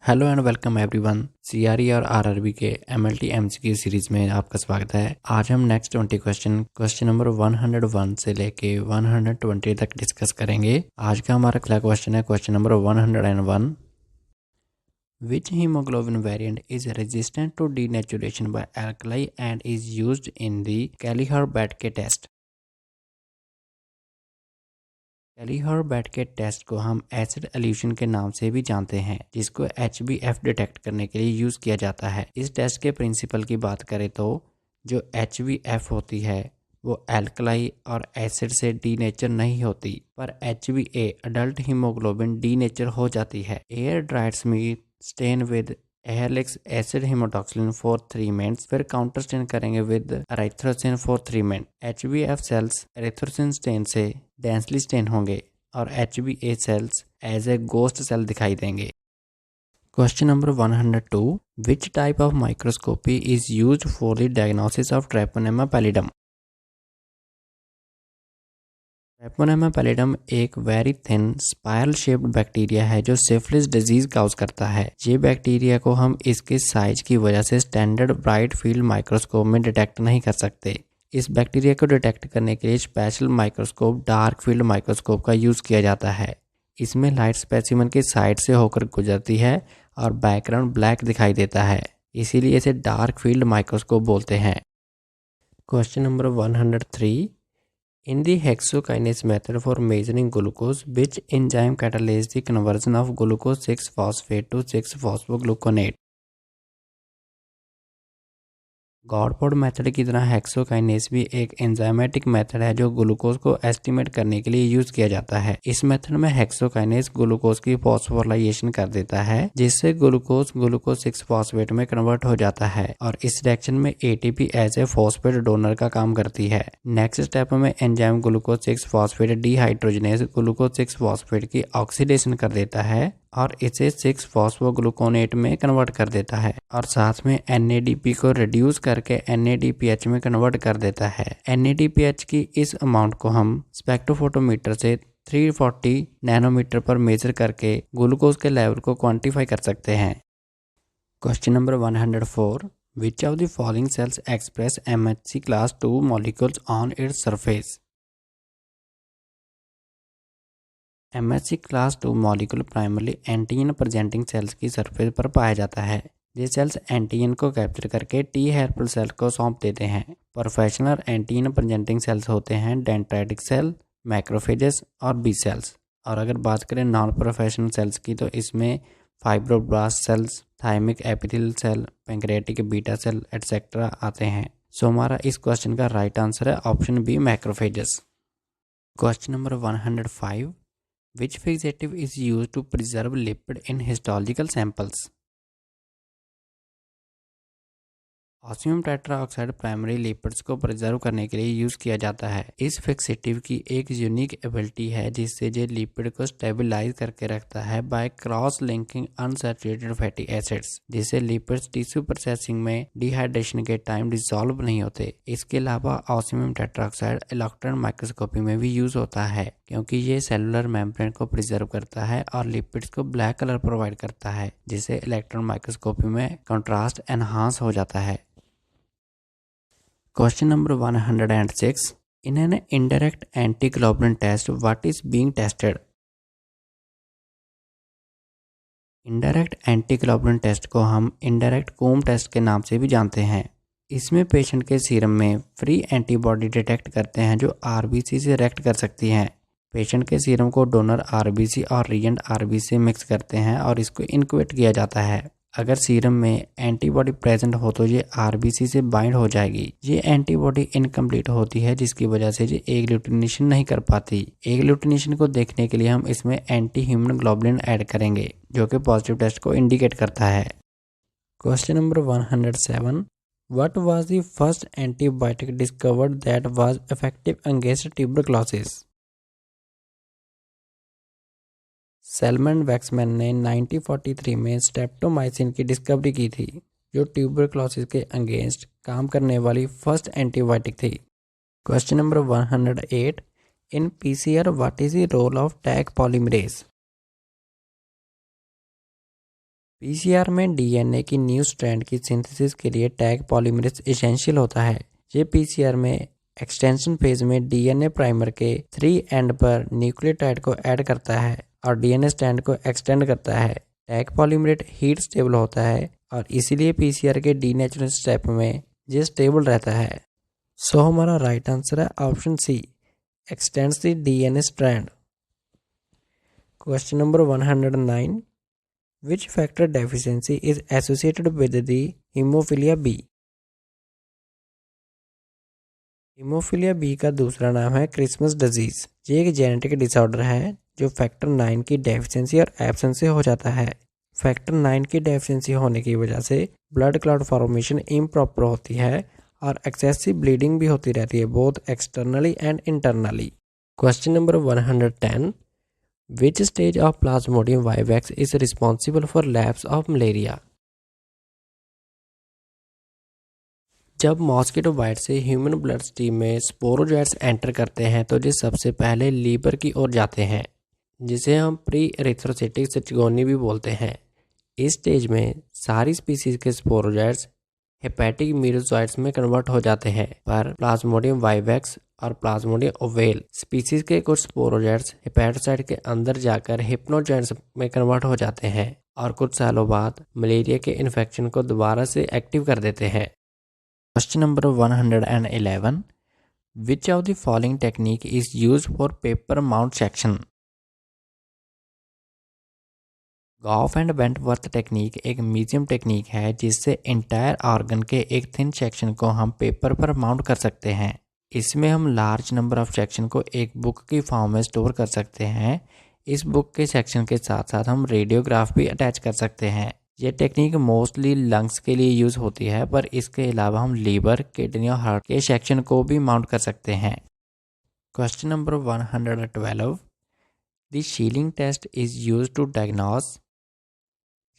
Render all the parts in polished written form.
Hello and welcome everyone. CRE और RRB के MLT MCQ series में आपका स्वागत है। आज हम नेक्स्ट 20 क्वेश्चन नंबर 101 से लेके 120 तक डिस्कस करेंगे। आज का हमारा अगला क्वेश्चन है question number 101। Which hemoglobin variant is resistant to denaturation by alkali and is used in the Kelleher-Badke test? Kleihauer Betke test को हम एसिड एल्यूशन के नाम से भी जानते हैं, जिसको HbF डिटेक्ट करने के लिए यूज़ किया जाता है। इस टेस्ट के प्रिंसिपल की बात करें तो जो HbF होती है वो एल्कलाई और एसिड से डीनेचर नहीं होती, पर HbA अडल्ट हीमोग्लोबिन डीनेचर हो जाती है। Air dried meat stain with Ehrlich's acid haematoxylin for 3 minutes, फिर काउंटर स्टेन करेंगे with erythrosine for 3 minute. HbF cells erythrosine stain से डेंसली स्टेन होंगे और HbA cells as a ghost cell दिखाई देंगे। Question number 102। Which type of microscopy is used for the diagnosis of Treponema pallidum? Treponema pallidum एक very thin spiral shaped bacteria है जो syphilis disease cause करता है। ये बैक्टीरिया को हम इसके साइज की वजह से स्टैंडर्ड ब्राइट फील्ड माइक्रोस्कोप में डिटेक्ट नहीं कर सकते। इस बैक्टीरिया को डिटेक्ट करने के लिए special microscope dark field microscope का यूज़ किया जाता है। इसमें लाइट स्पेसिमन की साइड से होकर गुजरती है और बैकग्राउंड ब्लैक दिखाई देता है, इसीलिए इसे डार्क फील्ड माइक्रोस्कोप बोलते हैं। Question number 103। In the hexokinase method for measuring glucose, which enzyme catalyzes the conversion of glucose 6-phosphate to 6-phosphogluconate? Godford method की तरह हेक्सोकाइनेस भी एक एंजाइमेटिक मेथड है जो ग्लूकोज को एस्टिमेट करने के लिए यूज किया जाता है। इस मेथड में हेक्सोकाइनेस ग्लूकोज की फॉस्फोराइलेशन कर देता है, जिससे ग्लूकोज 6 फॉस्फेट में कन्वर्ट हो जाता है और इस रिएक्शन में ATP as a phosphate donor का काम करती है। नेक्स्ट स्टेप में enzyme glucose 6 phosphate dehydrogenase glucose 6 phosphate की ऑक्सीडेशन कर देता है और इसे 6-फॉस्फोग्लूकोनेट में कन्वर्ट कर देता है और साथ में NADP को रिड्यूस करके NADPH में कन्वर्ट कर देता है। NADPH की इस अमाउंट को हम स्पेक्ट्रोफोटोमीटर से 340 नैनोमीटर पर मेजर करके ग्लूकोज के लेवल को क्वांटिफाई कर सकते हैं। Question number 104। Which of the following sales express MHC class 2 molecules on its surface? MHC class 2 molecule primarily antigen presenting sales की सरफेस पर पाया जाता है। ये सेल्स एंटीजन को कैप्चर करके टी हेल्पर सेल को सौंप देते हैं। प्रोफेशनल एंटीजन प्रेजेंटिंग सेल्स होते हैं डेंड्राइटिक सेल, मैक्रोफेजेस और बी सेल्स। और अगर बात करें नॉन प्रोफेशनल सेल्स की तो इसमें fibroblast cells, thymic epithelial cell, pancreatic beta cell etcetera आते हैं। सो हमारा इस क्वेश्चन का राइट आंसर है option B, macrophages. Question number 105। Which fixative is used to preserve lipid in histological samples? Osmium tetroxide primary lipids को preserve करने के लिए यूज़ किया जाता है। इस फिक्सेटिव की एक यूनिक एबिलिटी है जिससे ये लिपिड को स्टेबलाइज करके रखता है by cross linking unsaturated fatty acids, जिससे लिपिड्स टिश्यू प्रोसेसिंग में डिहाइड्रेशन के टाइम डिसॉल्व नहीं होते। इसके अलावा ऑस्मियम टेट्राऑक्साइड इलेक्ट्रॉन माइक्रोस्कोपी में भी यूज़ होता है क्योंकि ये सेलुलर मेम्ब्रेन को प्रिजर्व करता है और लिपिड्स को ब्लैक कलर प्रोवाइड करता है, जिससे इलेक्ट्रॉन माइक्रोस्कोपी में कंट्रास्ट एनहांस हो जाता है। Question number 106. In an indirect antiglobulin test, what is being tested? Indirect antiglobulin test को हम इनडायरेक्ट कूम टेस्ट के नाम से भी जानते हैं। इसमें पेशेंट के सीरम में फ्री एंटीबॉडी डिटेक्ट करते हैं जो RBC से रिएक्ट कर सकती हैं। पेशेंट के सीरम को डोनर RBC और रिएजेंट RBC से मिक्स करते हैं और इसको इनक्यूबेट किया जाता है। अगर सीरम में एंटीबॉडी प्रेजेंट हो तो ये RBC से बाइंड हो जाएगी। ये एंटीबॉडी इनकम्प्लीट होती है जिसकी वजह से ये एग्लूटिनेशन नहीं कर पाती। एग्लूटिनेशन को देखने के लिए हम इसमें एंटी ह्यूमन ग्लोबुलिन ऐड करेंगे जो कि पॉजिटिव टेस्ट को इंडिकेट करता है। Question number 107. What was the first antibiotic discovered that was effective against tuberculosis? Selman Waksman ने 1943 में स्ट्रेप्टोमाइसिन की डिस्कवरी की थी जो ट्यूबरक्लोसिस के अगेंस्ट काम करने वाली फर्स्ट एंटीबायोटिक थी। Question number 108. In PCR what is the role of Taq polymerase? PCR में डीएनए की न्यू स्ट्रैंड की सिंथेसिस के लिए टैग पॉलीमरेज एसेंशियल होता है। ये पीसीआर में एक्सटेंशन फेज में डीएनए प्राइमर के 3 एंड पर न्यूक्लियोटाइड को ऐड करता है और डीएनए स्ट्रैंड को एक्सटेंड करता है। टैग पॉलीमरेज हीट स्टेबल होता है और इसीलिए पीसीआर के डीनेचुरेशन स्टेप में ये स्टेबल रहता है। सो हमारा राइट आंसर है option C, extends the DNA strand. Question number 109, which factor deficiency is associated with the haemophilia B? Haemophilia B का दूसरा नाम है क्रिसमस डिजीज। ये एक जेनेटिक डिसऑर्डर है जो फैक्टर 9 की डेफिशिएंसी और एब्सेंस से हो जाता है। फैक्टर 9 की डेफिशिएंसी होने की वजह से ब्लड क्लॉट फॉर्मेशन इम्प्रॉपर होती है और एक्सेसिव ब्लीडिंग भी होती रहती है, both externally and internally. Question number 110, which stage of Plasmodium vivax is responsible for lapse of malaria? जब मॉस्किटो बाइट से ह्यूमन ब्लड स्ट्रीम में स्पोरोजोइट्स एंटर करते हैं तो ये सबसे पहले लीवर की ओर जाते हैं, जिसे हम प्री एरिथ्रोसाइटिक सिटोगोनी भी बोलते हैं। इस स्टेज में सारी स्पीसीज के स्पोरोजोइट्स हेपेटिक मीरोजोइट्स में कन्वर्ट हो जाते हैं, पर प्लाज्मोडियम वाइवैक्स और प्लाज्मोडियम ओवेल स्पीसीज के कुछ स्पोरोजोइट्स हेपेटोसाइट के अंदर जाकर हिप्नोजोइट्स में कन्वर्ट हो जाते हैं और कुछ सालों बाद मलेरिया के इन्फेक्शन को दोबारा से एक्टिव कर देते हैं। Question number 111, which of the following technique is used for paper mount section? Gough and Wentworth technique एक म्यूजियम टेक्निक है जिससे इंटायर ऑर्गन के एक थिन सेक्शन को हम पेपर पर माउंट कर सकते हैं। इसमें हम लार्ज नंबर ऑफ सेक्शन को एक बुक की फॉर्म में स्टोर कर सकते हैं। इस बुक के सेक्शन के साथ साथ हम रेडियोग्राफ भी अटैच कर सकते हैं। यह टेक्निक मोस्टली लंग्स के लिए यूज़ होती है, पर इसके अलावा हम लीवर, किडनी और हार्ट के सेक्शन को भी माउंट कर सकते हैं। Question number 112, the Schilling test is used to diagnose.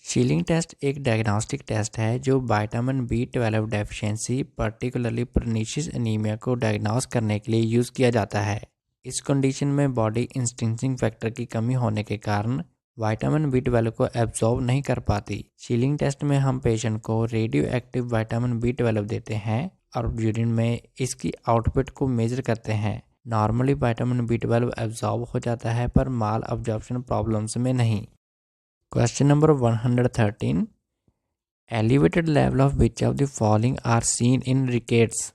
Schilling test एक डायग्नोस्टिक टेस्ट है जो vitamin B12 deficiency, particularly pernicious anaemia को डायग्नोस करने के लिए यूज़ किया जाता है। इस कंडीशन में बॉडी इंस्टिंक्टिंग फैक्टर की कमी होने के कारण विटामिन B12 को एब्जॉर्ब नहीं कर पाती। शीलिंग टेस्ट में हम पेशेंट को रेडियो एक्टिव विटामिन B12 देते हैं और यूरिन में इसकी आउटपुट को मेजर करते हैं। नॉर्मली विटामिन B12 एब्जॉर्ब हो जाता है, पर माल अब्जॉर्प्शन प्रॉब्लम्स में नहीं। Question number 113, elevated level of which of the following are seen in rickets?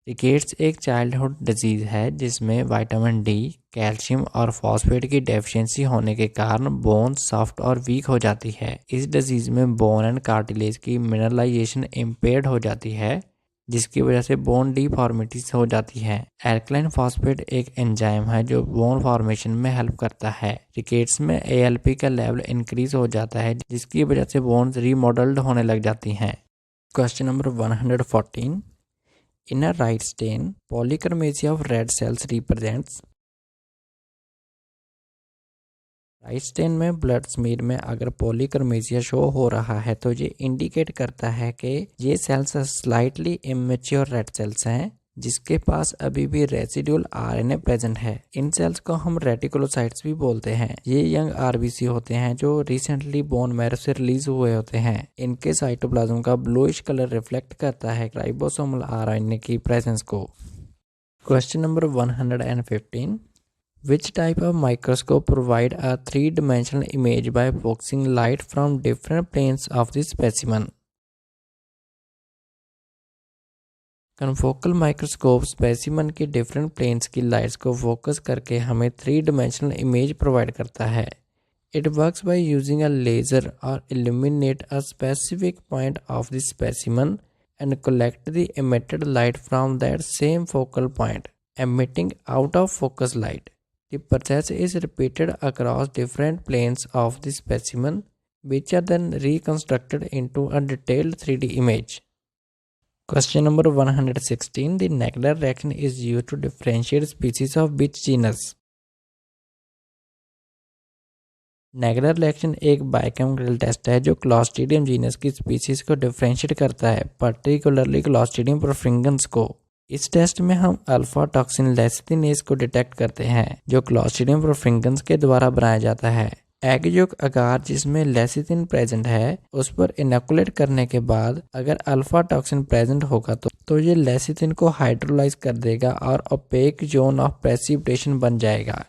Rickets एक चाइल्डहुड डिजीज है जिसमें विटामिन D, कैल्शियम और फॉस्फेट की डेफिशिएंसी होने के कारण बोन सॉफ्ट और वीक हो जाती है। इस डिजीज में बोन एंड कार्टिलेज की मिनरलाइजेशन इम्पेयर्ड हो जाती है, जिसकी वजह से बोन डिफॉर्मिटीज हो जाती है। एल्कलाइन फॉस्फेट एक एंजाइम है जो बोन फॉर्मेशन में हेल्प करता है। रिकेट्स में ALP का लेवल इंक्रीज हो जाता है, जिसकी वजह से बोन्स रीमॉडल्ड होने लग जाती हैं। Question number 114, in a Wright stain polychromasia of red cells represents. Wright stain में ब्लड स्मीर में अगर पॉलीक्रमेसिया शो हो रहा है तो ये इंडिकेट करता है कि ये cells slightly immature red cells हैं जिसके पास अभी भी रेसिड्यूल RNA प्रेजेंट है। इन सेल्स को हम रेटिकुलोसाइट्स भी बोलते हैं। ये यंग RBC होते हैं जो रिसेंटली बोन मैरो से रिलीज हुए होते हैं। इनके साइटोप्लाज्म का ब्लूइश कलर रिफ्लेक्ट करता है राइबोसोमल RNA की प्रेजेंस को। Question number 115, which type of microscope provide a three-dimensional image by focusing light from different planes of the specimen? Confocal microscope specimen के डिफरेंट प्लेन्स की lights को focus करके हमें 3-dimensional image provide करता है। It works by using a laser और illuminate a specific point of the specimen and collect the emitted light from that same focal point, emitting out of focus light. The process is repeated across different planes of the specimen, which are then reconstructed into a detailed 3D image. Question number 116, the Naegler reaction is used to differentiate species of which genus? Naegler reaction एक biochemical test है जो Clostridium genus की species को differentiate करता है, particularly Clostridium परफ्रिंगेंस को। इस test में हम अल्फा टॉक्सिन लेसिथिनेज को डिटेक्ट करते हैं जो क्लॉस्ट्रीडियम परफ्रिंगेंस के द्वारा बनाया जाता है। एग योक अगार जिसमें लेसिथिन प्रेजेंट है उस पर इनोकुलेट करने के बाद अगर अल्फा टॉक्सिन प्रेजेंट होगा तो ये लेसिथिन को हाइड्रोलाइज कर देगा और ओपेक जोन ऑफ प्रेसिपिटेशन बन जाएगा।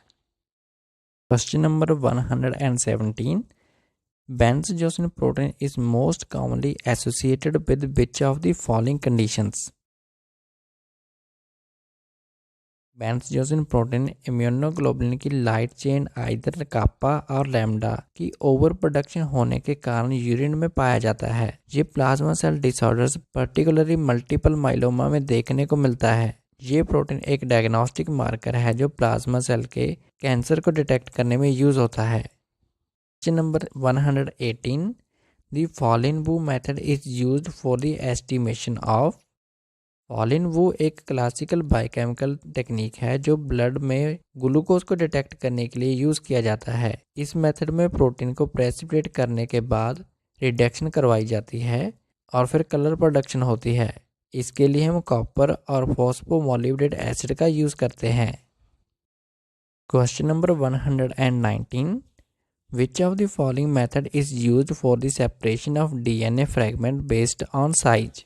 Question number 117, Bence Jones protein is most commonly associated with which of the following conditions. Bence Jones protein immunoglobulin की लाइट चेन आइदर कापा और लैम्डा की ओवर प्रोडक्शन होने के कारण यूरिन में पाया जाता है। ये plasma cell disorders particularly multiple myeloma में देखने को मिलता है। ये प्रोटीन एक डायग्नोस्टिक मार्कर है जो प्लाज्मा सेल के कैंसर को डिटेक्ट करने में यूज होता है। Question number 118, the Folin Wu method is used for the estimation of. Folin Wu एक क्लासिकल बायोकेमिकल टेक्निक है जो ब्लड में ग्लूकोज को डिटेक्ट करने के लिए यूज़ किया जाता है। इस मेथड में प्रोटीन को प्रेसिपिटेट करने के बाद रिडक्शन करवाई जाती है और फिर कलर प्रोडक्शन होती है। इसके लिए हम कॉपर और फॉस्फोमोलिब्डेट एसिड का यूज़ करते हैं। Question number 119, which of the following method is used for the separation of DNA fragment based on size.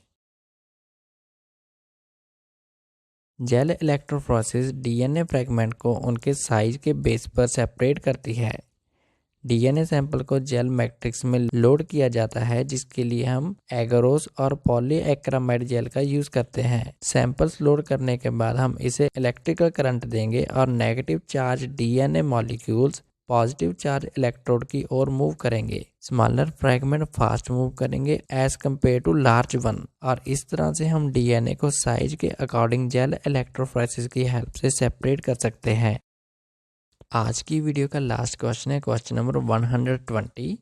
Gel electrophoresis DNA fragment को उनके साइज के बेस पर सेपरेट करती है। DNA सैंपल को जेल मैट्रिक्स में लोड किया जाता है जिसके लिए हम एगारोस और पॉलीएक्रामाइड जेल का यूज करते हैं। सैंपल्स लोड करने के बाद हम इसे इलेक्ट्रिकल करंट देंगे और negative charge DNA molecules positive charge electrode की ओर मूव करेंगे। स्मॉलर फ्रैगमेंट फास्ट मूव करेंगे as compare to large one, और इस तरह से हम DNA को साइज के अकॉर्डिंग जेल इलेक्ट्रोफोरेसिस की हेल्प से सेपरेट कर सकते हैं। आज की वीडियो का लास्ट क्वेश्चन है question number 120,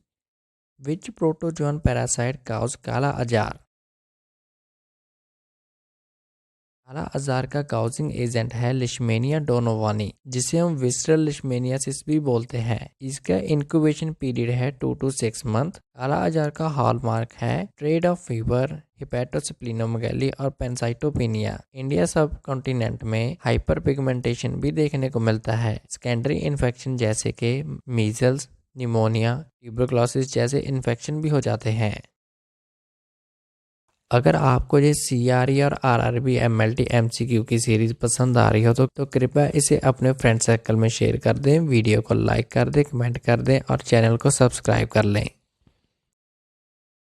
which protozoan parasite cause kala azar. काला अजार का काउजिंग एजेंट है लिशमेनिया डोनोवानी जिसे हम विसरल लिशमेनियासिस भी बोलते हैं। इसका इंक्यूबेशन पीरियड है 2 to 6 मंथ। काला अजार का हॉलमार्क है ट्रेड ऑफ फीवर, हिपैटोस्प्लीनोमेगाली और पेंसाइटोपिनिया। इंडिया सब कॉन्टिनेंट में हाइपर पिगमेंटेशन भी देखने को मिलता है। सेकेंडरी इन्फेक्शन जैसे कि मीजल्स, निमोनिया, ट्यूबरकुलोसिस जैसे इन्फेक्शन भी हो जाते हैं। अगर आपको ये CRE और RRB MLT MCQ की सीरीज़ पसंद आ रही हो तो कृपया इसे अपने फ्रेंड सर्कल में शेयर कर दें, वीडियो को लाइक कर दें, कमेंट कर दें और चैनल को सब्सक्राइब कर लें।